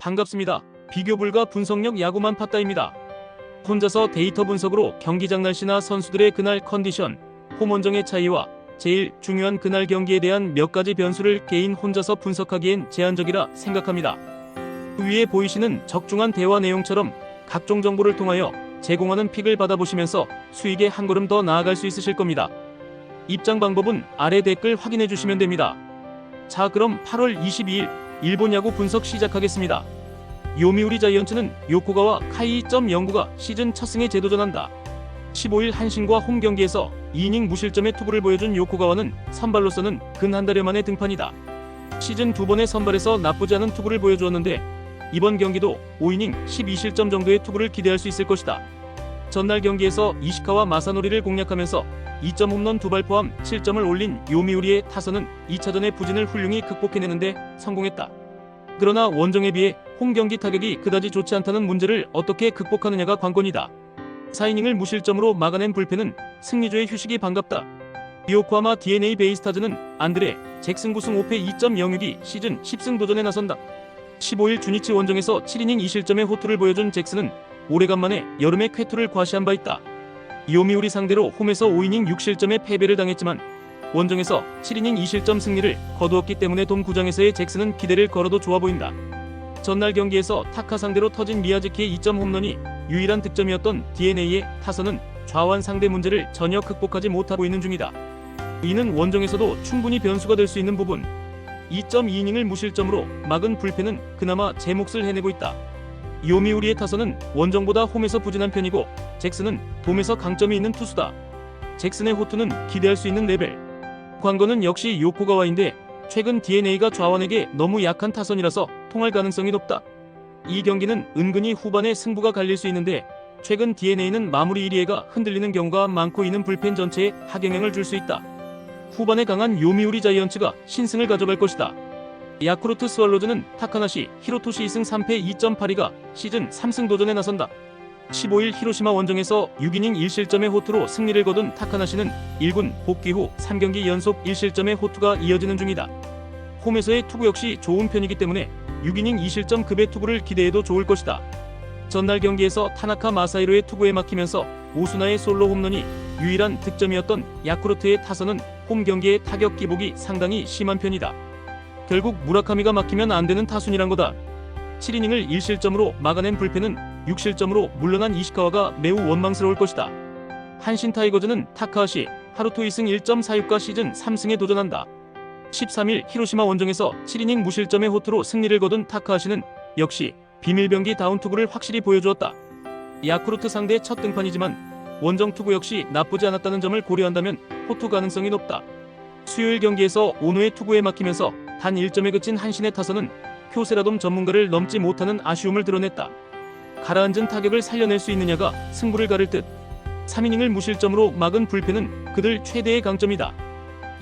반갑습니다. 비교 불가 분석력 야구만 팠다입니다. 혼자서 데이터 분석으로 경기장 날씨나 선수들의 그날 컨디션, 홈 원정의 차이와 제일 중요한 그날 경기에 대한 몇 가지 변수를 개인 혼자서 분석하기엔 제한적이라 생각합니다. 위에 보이시는 적중한 대화 내용처럼 각종 정보를 통하여 제공하는 픽을 받아보시면서 수익에 한 걸음 더 나아갈 수 있으실 겁니다. 입장 방법은 아래 댓글 확인해 주시면 됩니다. 자, 그럼 8월 22일 일본 야구 분석 시작하겠습니다. 요미우리 자이언츠는 요코가와 카이.영구가 시즌 첫 승에 재도전한다. 15일 한신과 홈 경기에서 2이닝 무실점의 투구를 보여준 요코가와는 선발로서는 근 한 달여 만의 등판이다. 시즌 2번의 선발에서 나쁘지 않은 투구를 보여주었는데 이번 경기도 5이닝 12실점 정도의 투구를 기대할 수 있을 것이다. 전날 경기에서 이시카와 마사노리를 공략하면서 2점 홈런 2발 포함 7점을 올린 요미우리의 타선은 2차전의 부진을 훌륭히 극복해내는데 성공했다. 그러나 원정에 비해 홈 경기 타격이 그다지 좋지 않다는 문제를 어떻게 극복하느냐가 관건이다. 4이닝을 무실점으로 막아낸 불펜은 승리조의 휴식이 반갑다. 요코하마 DNA 베이스타즈는 안드레 잭슨 9승 5패 2.06이 시즌 10승 도전에 나선다. 15일 주니치 원정에서 7이닝 2실점의 호투를 보여준 잭슨은 오래간만에 여름의 쾌투를 과시한 바 있다. 요미우리 상대로 홈에서 5이닝 6실점의 패배를 당했지만 원정에서 7이닝 2실점 승리를 거두었기 때문에 돔 구장에서의 잭슨은 기대를 걸어도 좋아 보인다. 전날 경기에서 타카 상대로 터진 미야즈키의 2점 홈런이 유일한 득점이었던 DeNA의 타선은 좌완 상대 문제를 전혀 극복하지 못하고 있는 중이다. 이는 원정에서도 충분히 변수가 될 수 있는 부분. 2.2이닝을 무실점으로 막은 불펜은 그나마 제 몫을 해내고 있다. 요미우리의 타선은 원정보다 홈에서 부진한 편이고 잭슨은 돔에서 강점이 있는 투수다. 잭슨의 호투는 기대할 수 있는 레벨. 관건은 역시 요코가와인데 최근 DeNA가 좌완에게 너무 약한 타선이라서 통할 가능성이 높다. 이 경기는 은근히 후반에 승부가 갈릴 수 있는데 최근 DeNA는 마무리 1위가 흔들리는 경우가 많고 이는 불펜 전체에 악영향을 줄 수 있다. 후반에 강한 요미우리 자이언츠가 신승을 가져갈 것이다. 야쿠르트 스왈로즈는 타카나시, 히로토시 2승 3패 2.82가 시즌 3승 도전에 나선다. 15일 히로시마 원정에서 6이닝 1실점의 호투로 승리를 거둔 타카나시는 1군 복귀 후 3경기 연속 1실점의 호투가 이어지는 중이다. 홈에서의 투구 역시 좋은 편이기 때문에 6이닝 2실점 급의 투구를 기대해도 좋을 것이다. 전날 경기에서 타나카 마사히로의 투구에 막히면서 오수나의 솔로 홈런이 유일한 득점이었던 야쿠르트의 타선은 홈 경기의 타격 기복이 상당히 심한 편이다. 결국 무라카미가 막히면 안 되는 타순이란 거다. 7이닝을 1실점으로 막아낸 불펜은 6실점으로 물러난 이시카와가 매우 원망스러울 것이다. 한신 타이거즈는 타카하시, 하루토 2승 1.46가 시즌 3승에 도전한다. 13일 히로시마 원정에서 7이닝 무실점의 호투로 승리를 거둔 타카하시는 역시 비밀병기 다운 투구를 확실히 보여주었다. 야쿠르트 상대 첫 등판이지만 원정 투구 역시 나쁘지 않았다는 점을 고려한다면 호투 가능성이 높다. 수요일 경기에서 오노의 투구에 막히면서 단 1점에 그친 한신의 타선은 쿄세라돔 전문가를 넘지 못하는 아쉬움을 드러냈다. 가라앉은 타격을 살려낼 수 있느냐가 승부를 가를 듯. 3이닝을 무실점으로 막은 불펜은 그들 최대의 강점이다.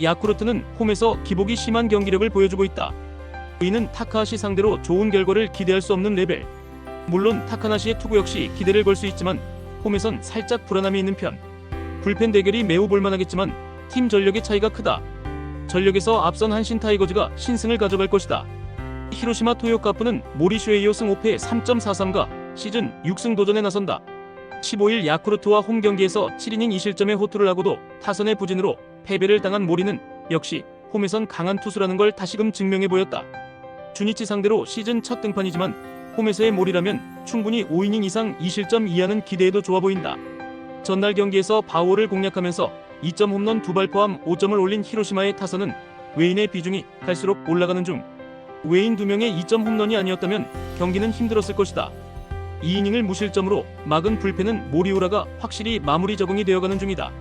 야쿠르트는 홈에서 기복이 심한 경기력을 보여주고 있다. 이는 타카하시 상대로 좋은 결과를 기대할 수 없는 레벨. 물론 타카나시의 투구 역시 기대를 걸 수 있지만 홈에선 살짝 불안함이 있는 편. 불펜 대결이 매우 볼만하겠지만 팀 전력의 차이가 크다. 전력에서 앞선 한신 타이거즈가 신승을 가져갈 것이다. 히로시마 토요카프는 모리쇼에 이어 승 5패 3.43가 시즌 6승 도전에 나선다. 15일 야쿠르트와 홈 경기에서 7이닝 2실점의 호투를 하고도 타선의 부진으로 패배를 당한 모리는 역시 홈에선 강한 투수라는 걸 다시금 증명해 보였다. 주니치 상대로 시즌 첫 등판이지만 홈에서의 모리라면 충분히 5이닝 이상 2실점 이하는 기대해도 좋아 보인다. 전날 경기에서 바우어를 공략하면서 2점 홈런 2발 포함 5점을 올린 히로시마의 타선은 웨인의 비중이 갈수록 올라가는 중. 웨인 2명의 2점 홈런이 아니었다면 경기는 힘들었을 것이다. 2이닝을 무실점으로 막은 불펜은 모리우라가 확실히 마무리 적응이 되어가는 중이다.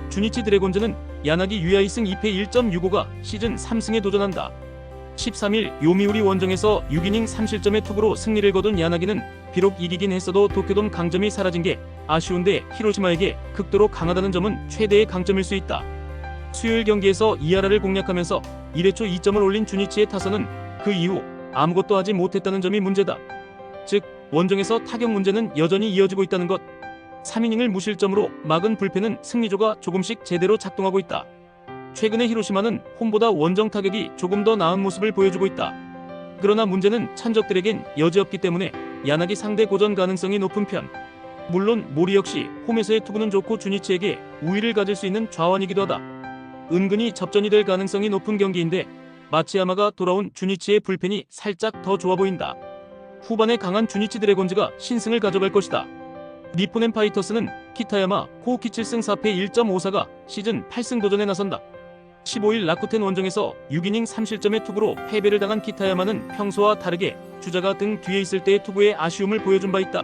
주니치 드래곤즈는 야나기 유야 2승 2패 1.65가 시즌 3승에 도전한다. 13일 요미우리 원정에서 6이닝 3실점의 투구로 승리를 거둔 야나기는 비록 이기긴 했어도 도쿄돔 강점이 사라진 게 아쉬운데 히로시마에게 극도로 강하다는 점은 최대의 강점일 수 있다. 수요일 경기에서 이하라를 공략하면서 1회 초 2점을 올린 주니치의 타선은 그 이후 아무것도 하지 못했다는 점이 문제다. 즉 원정에서 타격 문제는 여전히 이어지고 있다는 것. 3이닝을 무실점으로 막은 불펜은 승리조가 조금씩 제대로 작동하고 있다. 최근에 히로시마는 홈보다 원정 타격이 조금 더 나은 모습을 보여주고 있다. 그러나 문제는 천적들에겐 여지없기 때문에 야나기 상대 고전 가능성이 높은 편. 물론 모리 역시 홈에서의 투구는 좋고 주니치에게 우위를 가질 수 있는 좌완이기도 하다. 은근히 접전이 될 가능성이 높은 경기인데 마츠야마가 돌아온 주니치의 불펜이 살짝 더 좋아 보인다. 후반에 강한 주니치 드래곤즈가 신승을 가져갈 것이다. 니포넨 파이터스는 키타야마 코우키 7승 4패 1.54가 시즌 8승 도전에 나선다. 15일 라쿠텐 원정에서 6이닝 3실점의 투구로 패배를 당한 키타야마는 평소와 다르게 주자가 등 뒤에 있을 때의 투구에 아쉬움을 보여준 바 있다.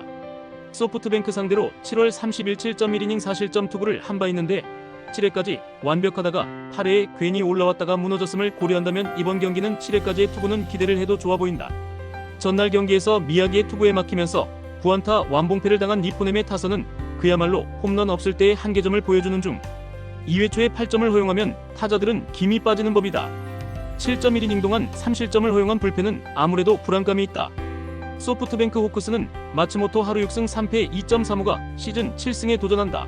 소프트뱅크 상대로 7월 30일 7.1이닝 4실점 투구를 한 바 있는데 7회까지 완벽하다가 8회에 괜히 올라왔다가 무너졌음을 고려한다면 이번 경기는 7회까지의 투구는 기대를 해도 좋아 보인다. 전날 경기에서 미야기의 투구에 막히면서 9안타 완봉패를 당한 니포넴의 타선은 그야말로 홈런 없을 때의 한계점을 보여주는 중 2회 초에 8점을 허용하면 타자들은 김이 빠지는 법이다. 7.1이닝 동안 3실점을 허용한 불펜은 아무래도 불안감이 있다. 소프트뱅크 호크스는 마츠모토 하루 6승 3패 2.35가 시즌 7승에 도전한다.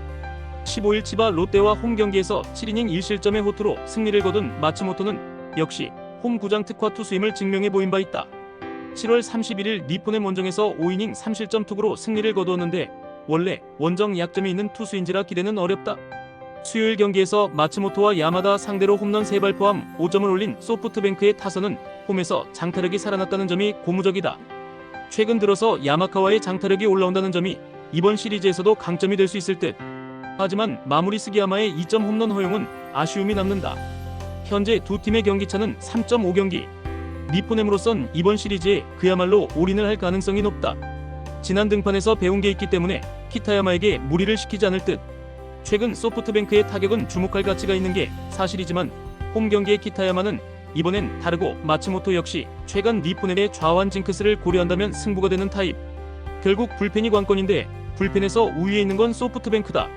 15일 치바 롯데와 홈 경기에서 7이닝 1실점의 호투로 승리를 거둔 마츠모토는 역시 홈 구장 특화 투수임을 증명해 보인 바 있다. 7월 31일 니포넴 원정에서 5이닝 3실점 투구로 승리를 거두었는데 원래 원정 약점이 있는 투수인지라 기대는 어렵다. 수요일 경기에서 마츠모토와 야마다 상대로 홈런 3발 포함 5점을 올린 소프트뱅크의 타선은 홈에서 장타력이 살아났다는 점이 고무적이다. 최근 들어서 야마카와의 장타력이 올라온다는 점이 이번 시리즈에서도 강점이 될 수 있을 듯. 하지만 마무리 스기야마의 2점 홈런 허용은 아쉬움이 남는다. 현재 두 팀의 경기차는 3.5경기. 니포넴으로선 이번 시리즈에 그야말로 올인을 할 가능성이 높다. 지난 등판에서 배운 게 있기 때문에 키타야마에게 무리를 시키지 않을 듯. 최근 소프트뱅크의 타격은 주목할 가치가 있는 게 사실이지만 홈 경기의 키타야마는 이번엔 다르고 마츠모토 역시 최근 니포넴의 좌완 징크스를 고려한다면 승부가 되는 타입. 결국 불펜이 관건인데 불펜에서 우위에 있는 건 소프트뱅크다.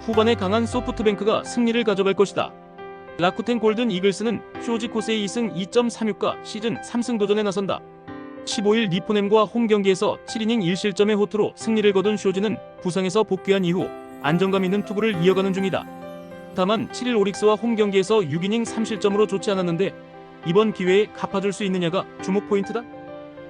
후반에 강한 소프트뱅크가 승리를 가져갈 것이다. 라쿠텐 골든 이글스는 쇼지 코세이 2승 2.36가 시즌 3승 도전에 나선다. 15일 니포넴과 홈 경기에서 7이닝 1실점의 호투로 승리를 거둔 쇼지는 부상에서 복귀한 이후 안정감 있는 투구를 이어가는 중이다. 다만 7일 오릭스와 홈 경기에서 6이닝 3실점으로 좋지 않았는데 이번 기회에 갚아줄 수 있느냐가 주목 포인트다.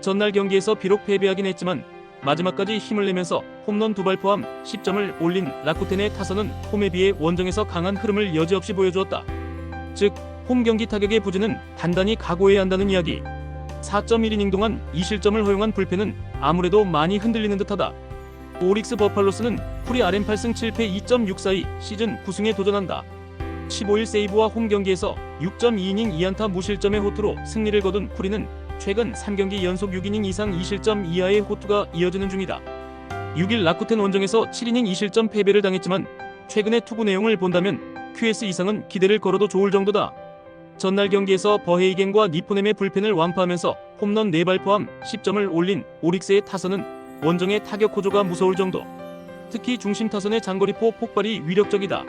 전날 경기에서 비록 패배하긴 했지만 마지막까지 힘을 내면서 홈런 2발 포함 10점을 올린 라쿠텐의 타선은 홈에 비해 원정에서 강한 흐름을 여지없이 보여주었다. 즉, 홈 경기 타격의 부진은 단단히 각오해야 한다는 이야기. 4.1이닝 동안 2실점을 허용한 불펜은 아무래도 많이 흔들리는 듯하다. 오릭스 버팔로스는 풀이 RM 8승 7패 2.642 시즌 9승에 도전한다. 15일 세이브와 홈 경기에서 6.2이닝 2안타 무실점의 호투로 승리를 거둔 풀이는 최근 3경기 연속 6이닝 이상 2실점 이하의 호투가 이어지는 중이다. 6일 라쿠텐 원정에서 7이닝 2실점 패배를 당했지만 최근의 투구 내용을 본다면 QS 이상은 기대를 걸어도 좋을 정도다. 전날 경기에서 버헤이겐과 니포넴의 불펜을 완파하면서 홈런 4발 포함 10점을 올린 오릭스의 타선은 원정의 타격 호조가 무서울 정도. 특히 중심 타선의 장거리포 폭발이 위력적이다.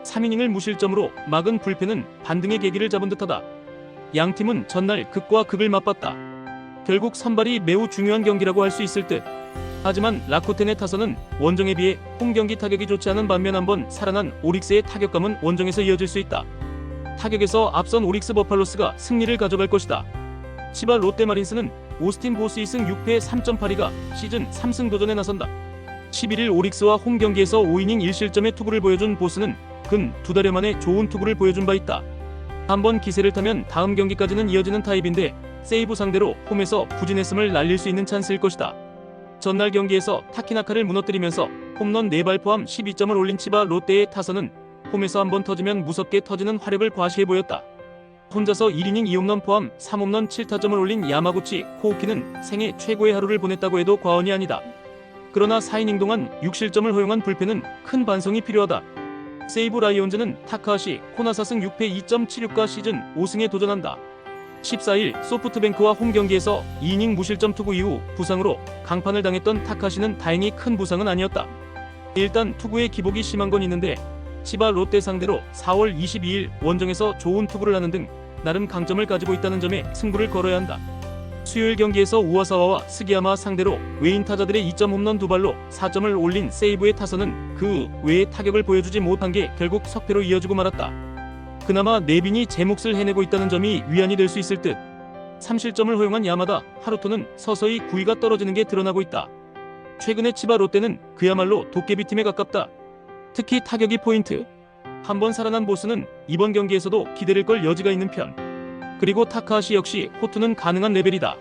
3이닝을 무실점으로 막은 불펜은 반등의 계기를 잡은 듯하다. 양팀은 전날 극과 극을 맞봤다. 결국 선발이 매우 중요한 경기라고 할 수 있을 듯. 하지만 라쿠텐의 타선은 원정에 비해 홈 경기 타격이 좋지 않은 반면 한번 살아난 오릭스의 타격감은 원정에서 이어질 수 있다. 타격에서 앞선 오릭스 버팔로스가 승리를 가져갈 것이다. 치바 롯데마린스는 오스틴 보스 2승 6패 3.82가 시즌 3승 도전에 나선다. 11일 오릭스와 홈 경기에서 5이닝 1실점의 투구를 보여준 보스는 근 2달여 만에 좋은 투구를 보여준 바 있다. 한번 기세를 타면 다음 경기까지는 이어지는 타입인데 세이브 상대로 홈에서 부진했음을 날릴 수 있는 찬스일 것이다. 전날 경기에서 타키나카를 무너뜨리면서 홈런 4발 포함 12점을 올린 치바 롯데의 타선은 홈에서 한번 터지면 무섭게 터지는 화력을 과시해 보였다. 혼자서 1이닝 2홈런 포함 3홈런 7타점을 올린 야마구치 코우키는 생애 최고의 하루를 보냈다고 해도 과언이 아니다. 그러나 4이닝 동안 6실점을 허용한 불펜은 큰 반성이 필요하다. 세이브 라이온즈는 타카하시 코나 4승 6패 2.76가 시즌 5승에 도전한다. 14일 소프트뱅크와 홈 경기에서 2이닝 무실점 투구 이후 부상으로 강판을 당했던 타카시는 다행히 큰 부상은 아니었다. 일단 투구의 기복이 심한 건 있는데 치바 롯데 상대로 4월 22일 원정에서 좋은 투구를 하는 등 나름 강점을 가지고 있다는 점에 승부를 걸어야 한다. 수요일 경기에서 우와사와와 스기야마 상대로 외인 타자들의 2점 홈런 2발로 4점을 올린 세이브의 타선은 그 외의 타격을 보여주지 못한 게 결국 석패로 이어지고 말았다. 그나마 네빈이 제 몫을 해내고 있다는 점이 위안이 될 수 있을 듯. 3실점을 허용한 야마다 하루토는 서서히 구위가 떨어지는 게 드러나고 있다. 최근에 치바 롯데는 그야말로 도깨비팀에 가깝다. 특히 타격이 포인트. 한번 살아난 보스는 이번 경기에서도 기대를 걸 여지가 있는 편. 그리고 타카하시 역시 호투는 가능한 레벨이다.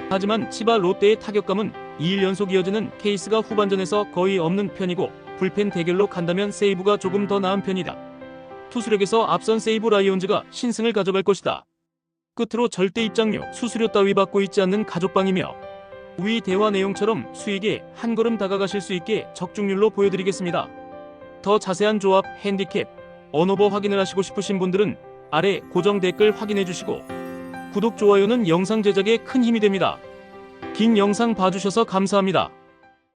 하지만 치바 롯데의 타격감은 2일 연속 이어지는 케이스가 후반전에서 거의 없는 편이고 불펜 대결로 간다면 세이브가 조금 더 나은 편이다. 투수력에서 앞선 세이브 라이온즈가 신승을 가져갈 것이다. 끝으로 절대 입장료, 수수료 따위 받고 있지 않는 가족방이며 위 대화 내용처럼 수익에 한 걸음 다가가실 수 있게 적중률로 보여드리겠습니다. 더 자세한 조합, 핸디캡, 언오버 확인을 하시고 싶으신 분들은 아래 고정 댓글 확인해 주시고 구독, 좋아요는 영상 제작에 큰 힘이 됩니다. 긴 영상 봐주셔서 감사합니다.